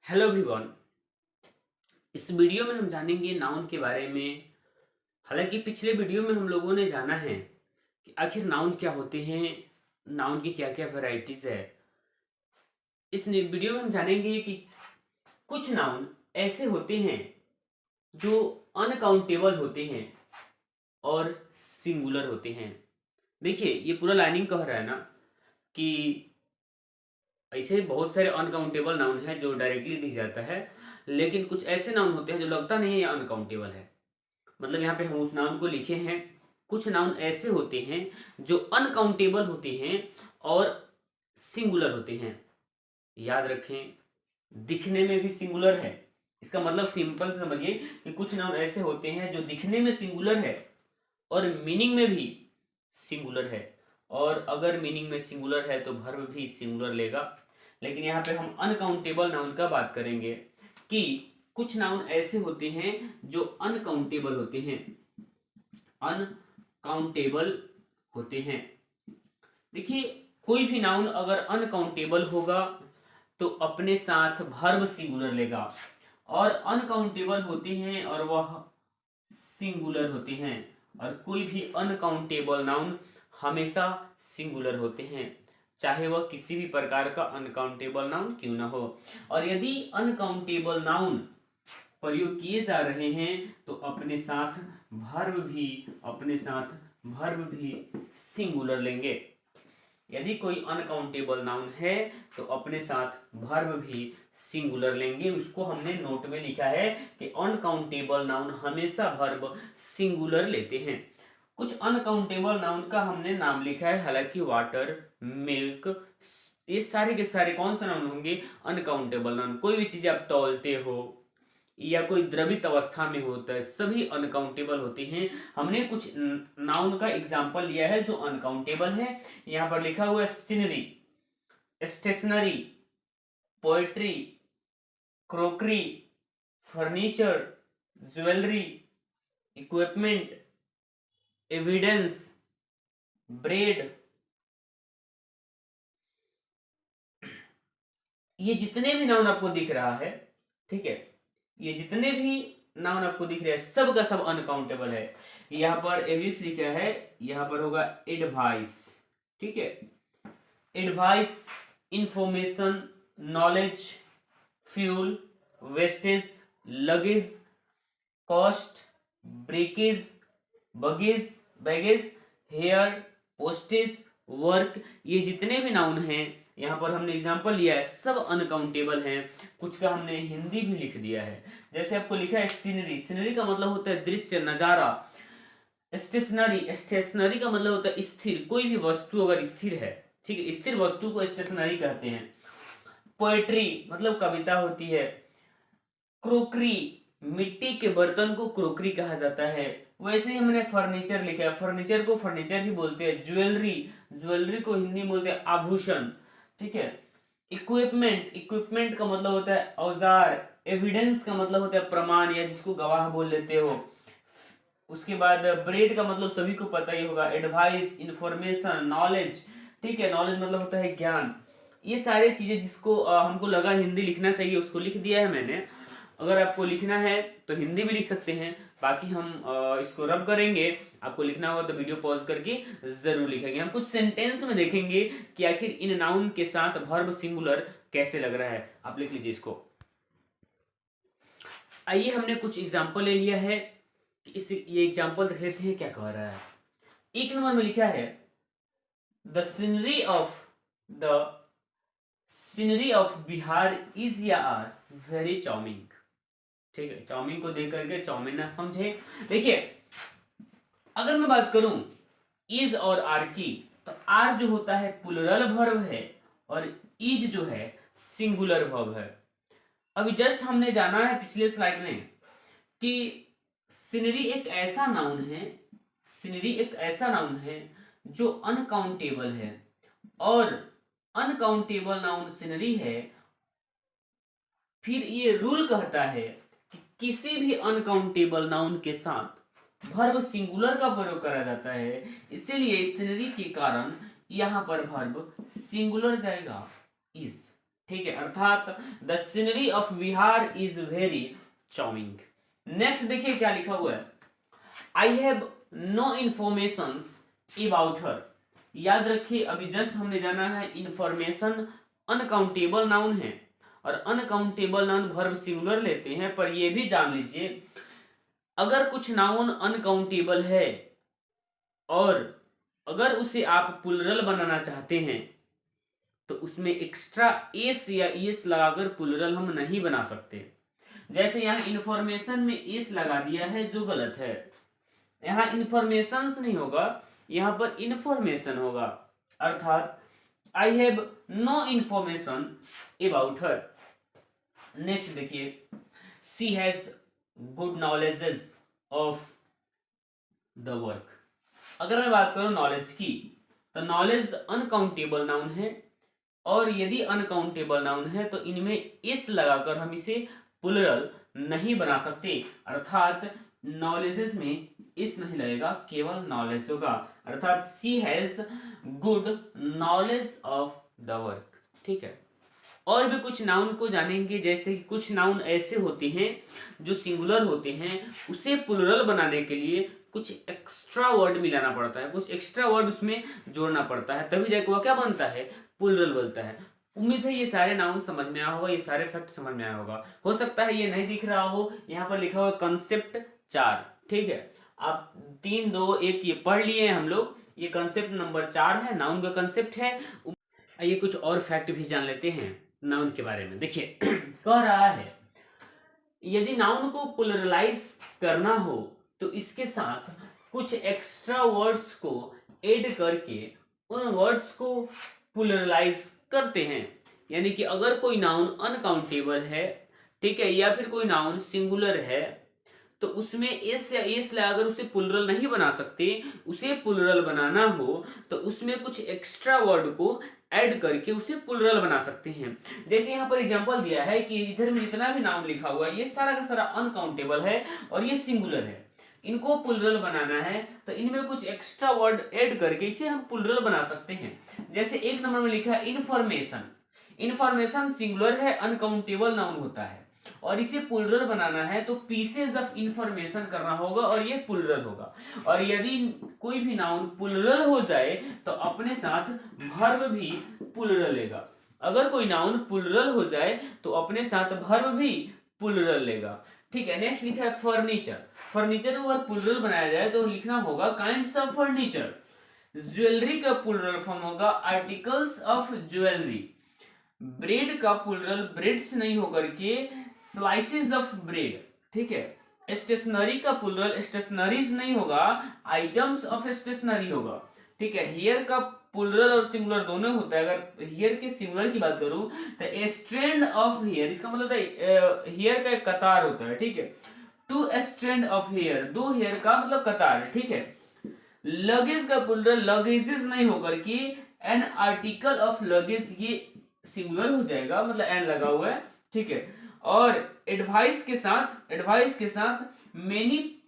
Hello everyone. इस video में हम जानेंगे नाउन के बारे में। हालांकि पिछले वीडियो में हम लोगों ने जाना है कि आखिर नाउन क्या होते हैं, नाउन की क्या क्या वैरायटीज है। इस वीडियो में हम जानेंगे कि कुछ नाउन ऐसे होते हैं जो अनकाउंटेबल होते हैं और सिंगुलर होते हैं। देखिए, ये पूरा लाइनिंग कह रहा है ना कि ऐसे बहुत सारे अनकाउंटेबल नाउन है जो डायरेक्टली दिख जाता है, लेकिन कुछ ऐसे नाउन होते हैं जो लगता नहीं है अनकाउंटेबल है। मतलब यहाँ पे हम उस नाउन को लिखे हैं। कुछ नाउन ऐसे होते हैं जो अनकाउंटेबल होते हैं और सिंगुलर होते हैं। याद रखें, दिखने में भी सिंगुलर है। इसका मतलब सिंपल से समझिए कि कुछ नाउन ऐसे होते हैं जो दिखने में सिंगुलर है और मीनिंग में भी सिंगुलर है। और अगर मीनिंग में सिंगुलर है तो वर्ब भी सिंगुलर लेगा। लेकिन यहाँ पे हम अनकाउंटेबल नाउन का बात करेंगे कि कुछ नाउन ऐसे होते हैं जो अनकाउंटेबल होते हैं। अनकाउंटेबल होते हैं। देखिए, कोई भी नाउन अगर अनकाउंटेबल होगा तो अपने साथ वर्ब सिंगुलर लेगा, और अनकाउंटेबल होते हैं और वह सिंगुलर होते हैं। और कोई भी अनकाउंटेबल नाउन हमेशा सिंगुलर होते हैं, चाहे वह किसी भी प्रकार का अनकाउंटेबल नाउन क्यों ना हो। और यदि अनकाउंटेबल नाउन प्रयोग किए जा रहे हैं तो अपने साथ वर्ब भी सिंगुलर लेंगे। यदि कोई अनकाउंटेबल नाउन है तो अपने साथ वर्ब भी सिंगुलर लेंगे। उसको हमने नोट में लिखा है कि अनकाउंटेबल नाउन हमेशा वर्ब सिंगुलर लेते हैं। कुछ अनकाउंटेबल नाउन का हमने नाम लिखा है, हालांकि वाटर, मिल्क, ये सारे के सारे कौन सा नाउन होंगे? Uncountable noun. कोई भी चीज आप तौलते हो या कोई द्रवित अवस्था में होता है, सभी अनकाउंटेबल होते हैं। हमने कुछ नाउन का एग्जांपल लिया है जो अनकाउंटेबल है। यहां पर लिखा हुआ है scenery, stationery, poetry, crockery, furniture, jewellery, equipment, evidence, bread. ये जितने भी नाउन आपको दिख रहा है, ठीक है, ये जितने भी नाउन आपको दिख रहे हैं सब का सब अनकाउंटेबल है। यहां पर एविस लिखा है, यहां पर होगा एडवाइस। ठीक है, advice, information, knowledge, fuel, wastage, luggage, cost, breakage, baggage, baggage, hair, postage, work. ये जितने भी नाउन हैं यहाँ पर हमने एग्जांपल लिया है, सब अनकाउंटेबल हैं। कुछ का हमने हिंदी भी लिख दिया है। जैसे आपको लिखा है सीनरी, सीनरी का मतलब होता है दृश्य, नजारा। स्टेशनरी, स्टेशनरी का मतलब होता है स्थिर, कोई भी वस्तु अगर स्थिर है, ठीक है, स्थिर वस्तु को स्टेशनरी कहते हैं। पोएट्री मतलब कविता होती है। क्रोकरी, मिट्टी के बर्तन को क्रोकरी कहा जाता है। वैसे ही हमने फर्नीचर लिखा है, फर्नीचर को फर्नीचर ही बोलते हैं। ज्वेलरी, ज्वेलरी को हिंदी में बोलते हैं आभूषण। ठीक है, इक्विपमेंट, इक्विपमेंट का मतलब होता है औजार। एविडेंस का मतलब होता है प्रमाण या जिसको गवाह बोल लेते हो। उसके बाद ब्रेड का मतलब सभी को पता ही होगा। Advice, information, knowledge. ठीक है, नॉलेज मतलब होता है ज्ञान। ये सारी चीजें जिसको हमको लगा हिंदी लिखना चाहिए उसको लिख दिया है मैंने। अगर आपको लिखना है तो हिंदी भी लिख सकते हैं, बाकी हम इसको रब करेंगे। आपको लिखना होगा तो वीडियो पॉज करके जरूर लिखेंगे। हम कुछ सेंटेंस में देखेंगे कि आखिर इन नाउन के साथ वर्ब सिंगुलर कैसे लग रहा है। आप लिख लीजिए इसको। आइए, हमने कुछ एग्जाम्पल ले लिया है कि इस ये एग्जाम्पल देख लेते हैं क्या कह रहा है। एक नंबर में लिखा है the scenery of Bihar is या आर वेरी चार्मिंग। ठीक है, चाउमीन को देख करके चाउमीन ना समझे। देखिए, अगर मैं बात करूं इज और आर की, तो आर जो होता है प्लूरल वर्ब है और इज जो है सिंगुलर वर्ब है। अभी जस्ट हमने जाना है पिछले स्लाइड में कि सीनरी एक ऐसा नाउन है, सीनरी एक ऐसा नाउन है जो अनकाउंटेबल है, और अनकाउंटेबल नाउन सीनरी है। फिर ये रूल कहता है कि किसी भी अनकाउंटेबल नाउन के साथ वर्ब सिंगुलर का प्रयोग करा जाता है। इसीलिए सीनरी के कारण यहां पर वर्ब सिंगुलर जाएगा, इज। ठीक है, अर्थात the scenery of Bihar is very charming. Next देखिए क्या लिखा हुआ है, I have no information about her. याद रखिए अभी जस्ट हमने जाना है इंफॉर्मेशन अनकाउंटेबल नाउन है, और अनकाउंटेबल नाउन वर्ब सिंगुलर लेते हैं, पर यह भी जान लीजिए अगर कुछ नाउन अनकाउंटेबल है और अगर उसे आप प्लुरल बनाना चाहते हैं तो उसमें एक्स्ट्रा एस या एस लगाकर प्लुरल हम नहीं बना सकते। जैसे यहाँ इंफॉर्मेशन में एस लगा दिया है जो गलत है, यहाँ इंफॉर्मेशन नहीं होगा, यहाँ पर इंफॉर्मेशन होगा, अर्थात I have no information about her. Next देखिए, she has good knowledges of the work. अगर मैं बात करूं नॉलेज की, तो नॉलेज अनकाउंटेबल नाउन है, और यदि अनकाउंटेबल नाउन है तो इनमें इस लगाकर हम इसे प्लुरल नहीं बना सकते, अर्थात नॉलेजेस में इस नहीं लगेगा, केवल नॉलेज होगा, अर्थात she has good knowledge of the work. ठीक है, और भी कुछ नाउन को जानेंगे, जैसे कि कुछ नाउन ऐसे होते हैं जो सिंगुलर होते हैं, उसे प्लुरल बनाने के लिए कुछ एक्स्ट्रा वर्ड मिलाना पड़ता है, कुछ एक्स्ट्रा वर्ड उसमें जोड़ना पड़ता है, तभी जाके वो क्या बनता है, प्लुरल बनता है। उम्मीद है ये सारे नाउन समझ में आया होगा, ये सारे फैक्ट समझ में आया होगा। हो सकता है ये नहीं दिख रहा हो, यहाँ पर लिखा हुआ कंसेप्ट 4। ठीक है, आप 3 2 1 ये पढ़ लिए हैं हम लोग, ये कंसेप्ट नंबर 4 है, नाउन का कंसेप्ट है। आइए कुछ और फैक्ट भी जान लेते हैं नाउन के बारे में। देखिए कह रहा है यदि नाउन को प्लुरलाइज करना हो तो इसके साथ कुछ एक्स्ट्रा वर्ड्स को ऐड करके उन वर्ड्स को प्लुरलाइज करते हैं। यानी कि अगर कोई नाउन अनकाउंटेबल है, ठीक है, या फिर कोई नाउन सिंगुलर है, तो उसमें एस या एस लगाकर उसे प्लुरल नहीं बना सकते, उसे प्लुरल बनाना हो तो उसमें कुछ एक्स्ट्रा वर्ड को ऐड करके उसे प्लुरल बना सकते हैं। जैसे यहाँ पर एग्जांपल दिया है कि इधर में जितना भी नाउन लिखा हुआ है ये सारा का सारा अनकाउंटेबल है और ये सिंगुलर है, इनको प्लुरल बनाना है तो इनमें कुछ एक्स्ट्रा वर्ड ऐड करके इसे हम प्लुरल बना सकते हैं। जैसे 1 नंबर में लिखा है इंफॉर्मेशन। इंफॉर्मेशन सिंगुलर है, अनकाउंटेबल नाउन होता है, और इसे प्लुरल बनाना है तो पीसेज ऑफ इंफॉर्मेशन करना होगा और ये प्लुरल होगा। और यदि कोई भी नाउन प्लुरल हो जाए तो अपने साथ वर्ब भी प्लुरल लेगा। अगर कोई नाउन प्लुरल हो जाए तो अपने साथ वर्ब भी प्लुरल लेगा। ठीक है, नेक्स्ट लिखा है फर्नीचर। फर्नीचर को अगर प्लुरल बनाया जाए तो लिखना होगा काइंड्स ऑफ फर्नीचर। ज्वेलरी का प्लुरल फॉर्म होगा आर्टिकल्स ऑफ ज्वेलरी। ब्रेड का प्लुरल ब्रेड्स नहीं होकर के स्लाइसेस ऑफ ब्रेड। ठीक है, स्टेशनरी का प्लुरल स्टेशनरीज नहीं होगा, आइटम्स ऑफ स्टेशनरी होगा। ठीक है, हेयर का प्लुरल और सिंगुलर दोनों होता है। अगर हेयर के सिंगुलर की बात करूं तो ए स्ट्रैंड ऑफ हेयर, इसका मतलब हेयर का एक कतार होता है। ठीक है, two strand of hair, 2 hair का मतलब कतार। ठीक है, लगेज का प्लुरल लगेजेस नहीं होकर कि एन आर्टिकल ऑफ लगेज, ये सिंगुलर हो जाएगा, मतलब एन लगा हुआ है। ठीक है, और एडवाइस के साथ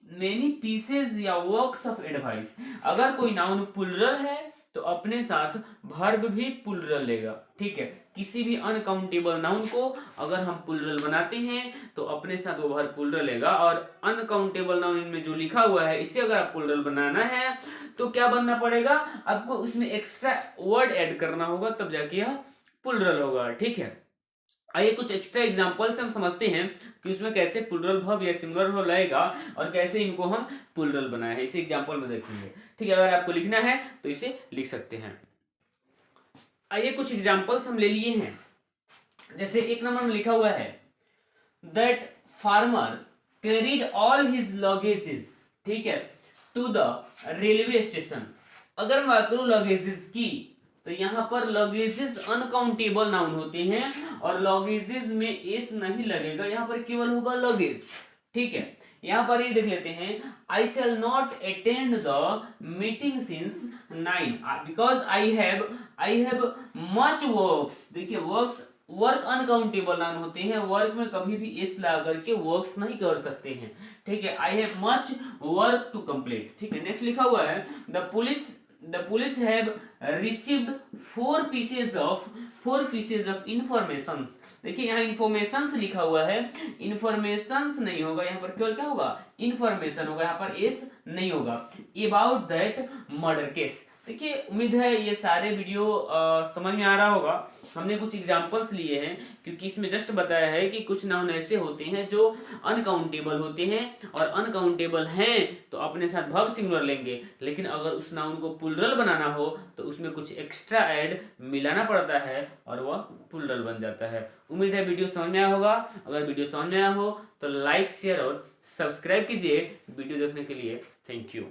मेनी पीसेज या वर्क्स ऑफ एडवाइस। अगर कोई नाउन प्लुरल है तो अपने साथ वर्ब भी प्लुरल लेगा। ठीक है, किसी भी अनकाउंटेबल नाउन को अगर हम प्लुरल बनाते हैं तो अपने साथ वो वर्ब प्लुरल लेगा, और अनकाउंटेबल नाउन इनमें जो लिखा हुआ है इसे अगर आप प्लुरल बनाना है तो क्या बनना पड़ेगा, आपको उसमें एक्स्ट्रा वर्ड ऐड करना होगा, तब जाके यह प्लुरल होगा। ठीक है, आइए कुछ एक्स्ट्रा एग्जांपल से हम समझते हैं कि उसमें कैसे प्लुरल वर्ब या सिंगुलर वर्ब लगेगा और कैसे इनको हम प्लुरल बनाए हैं, इसे एग्जांपल में देखेंगे। ठीक है, अगर आपको लिखना है तो इसे लिख सकते हैं। आइए कुछ एग्जांपल्स हम ले लिए हैं। जैसे 1 नंबर में लिखा हुआ है that farmer carried all his luggages, ठीक है, टू द रेलवे स्टेशन। अगर मैं बात करूं लगेजेस की तो यहाँ पर लगेजेस अनकाउंटेबल नाउन होते हैं और लगेजेस में एस नहीं लगेगा, यहाँ पर केवल होगा लगेज। ठीक है, यहाँ पर ये देख लेते हैं I shall not attend the meeting since 9 because I have much works. देखिए वर्क अनकाउंटेबल नाउन होते हैं, वर्क में कभी भी एस लगा करके वर्क्स नहीं कर सकते हैं। ठीक है, I have much work to complete. ठीक है, नेक्स्ट लिखा हुआ है the police have received 4 pieces of 4 pieces of information. देखिए यहाँ इंफॉर्मेशंस लिखा हुआ है, इंफॉर्मेशंस नहीं होगा, यहाँ पर केवल क्या होगा, इंफॉर्मेशन होगा, यहाँ पर एस नहीं होगा। About that murder case. देखिए उम्मीद है ये सारे वीडियो समझ में आ रहा होगा। हमने कुछ एग्जांपल्स लिए हैं क्योंकि इसमें जस्ट बताया है कि कुछ नाउन ऐसे होते हैं जो अनकाउंटेबल होते हैं, और अनकाउंटेबल हैं तो अपने साथ वर्ब सिंगुलर लेंगे, लेकिन अगर उस नाउन को प्लूरल बनाना हो तो उसमें कुछ एक्स्ट्रा ऐड मिलाना पड़ता है और वह प्लूरल बन जाता है। उम्मीद है वीडियो समझ में आया होगा। अगर वीडियो समझ में आया हो तो लाइक शेयर और सब्सक्राइब कीजिए वीडियो देखने के लिए। Thank you.